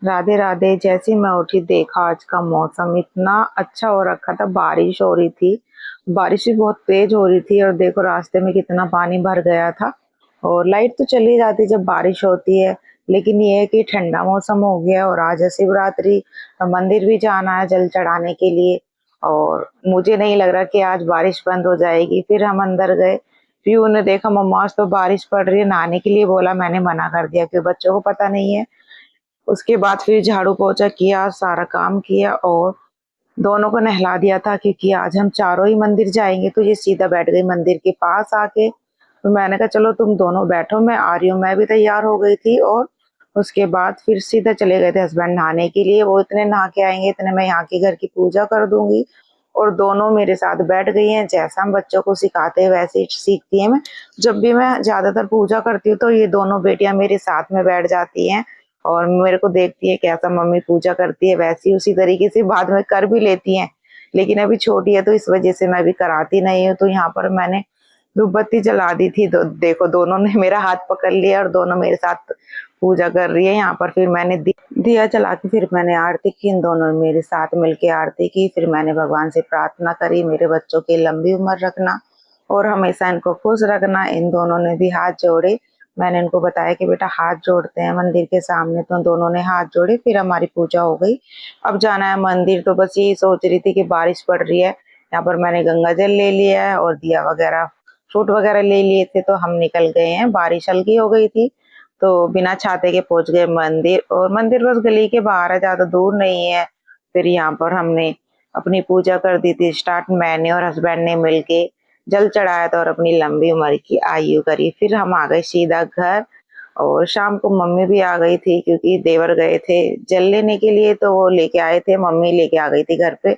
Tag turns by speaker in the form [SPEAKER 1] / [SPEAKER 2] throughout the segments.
[SPEAKER 1] राधे राधे। जैसे ही मैं उठी देखा आज का मौसम इतना अच्छा हो रखा था, बारिश हो रही थी। बारिश भी बहुत तेज हो रही थी और देखो रास्ते में कितना पानी भर गया था। और लाइट तो चली जाती जब बारिश होती है, लेकिन ये है कि ठंडा मौसम हो गया और आज है शिवरात्रि। मंदिर भी जाना है जल चढ़ाने के लिए। और मुझे नहीं लग रहा कि आज बारिश बंद हो जाएगी। फिर हम अंदर गए। फिर उन्हें देखा मम्मा आज तो बारिश पड़ रही है, नहाने के लिए बोला, मैंने मना कर दिया क्योंकि बच्चों को पता नहीं है। उसके बाद फिर झाड़ू पोछा किया, सारा काम किया और दोनों को नहला दिया था क्योंकि आज हम चारों ही मंदिर जाएंगे। तो ये सीधा बैठ गई मंदिर के पास आके। तो मैंने कहा चलो तुम दोनों बैठो, मैं आ रही हूँ। मैं भी तैयार हो गई थी और उसके बाद फिर सीधा चले गए थे हस्बैंड नहाने के लिए। वो इतने नहा के आएंगे, इतने मैं यहाँ के घर की पूजा कर दूंगी। और दोनों मेरे साथ बैठ गई हैं। जैसा हम बच्चों को सिखाते हैं वैसे ही सीखती है। मैं जब भी मैं ज्यादातर पूजा करती हूँ तो ये दोनों बेटियां मेरे साथ में बैठ जाती हैं और मेरे को देखती है कैसा मम्मी पूजा करती है, वैसी उसी तरीके से बाद में कर भी लेती हैं। लेकिन अभी छोटी है तो इस वजह से मैं भी कराती नहीं हूँ। तो यहाँ पर मैंने धूपबत्ती जला दी थी। तो देखो दोनों ने मेरा हाथ पकड़ लिया और दोनों मेरे साथ पूजा कर रही है यहाँ पर। फिर मैंने दिया जला के फिर मैंने आरती की। इन दोनों ने मेरे साथ मिलके आरती की। फिर मैंने भगवान से प्रार्थना करी, मेरे बच्चों की लंबी उम्र रखना और हमेशा इनको खुश रखना। इन दोनों ने भी हाथ जोड़े। मैंने इनको बताया कि बेटा हाथ जोड़ते हैं मंदिर के सामने। तो दोनों ने हाथ जोड़े, फिर हमारी पूजा हो गई। अब जाना है मंदिर। तो बस यही सोच रही थी कि बारिश पड़ रही है। यहाँ पर मैंने गंगा जल ले लिया है और दिया वगैरह, फ्रूट वगैरह ले लिए थे। तो हम निकल गए हैं, बारिश हल्की हो गई थी तो बिना छाते के पहुंच गए मंदिर। और मंदिर बस गली के बाहर है, ज्यादा दूर नहीं है। फिर यहाँ पर हमने अपनी पूजा कर दी थी स्टार्ट। मैंने और हस्बैंड ने मिलके जल चढ़ाया था और अपनी लंबी उम्र की आयु करी। फिर हम आ गए सीधा घर। और शाम को मम्मी भी आ गई थी क्योंकि देवर गए थे जल लेने के लिए, तो वो लेके आए थे, मम्मी लेके आ गई थी घर पे।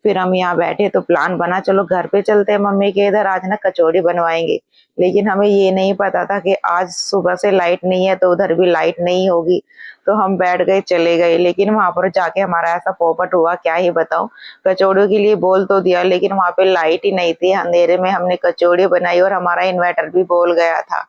[SPEAKER 1] फिर हम यहाँ बैठे तो प्लान बना चलो घर पे चलते हैं मम्मी के इधर, आज ना कचौड़ी बनवाएंगे। लेकिन हमें ये नहीं पता था कि आज सुबह से लाइट नहीं है तो उधर भी लाइट नहीं होगी। तो हम बैठ गए, चले गए। लेकिन वहां पर जाके हमारा ऐसा पोपट हुआ, क्या ही बताऊं। कचौड़ियों के लिए बोल तो दिया लेकिन वहां पे लाइट ही नहीं थी। अंधेरे में हमने कचौड़ी बनाई और हमारा इन्वर्टर भी बोल गया था।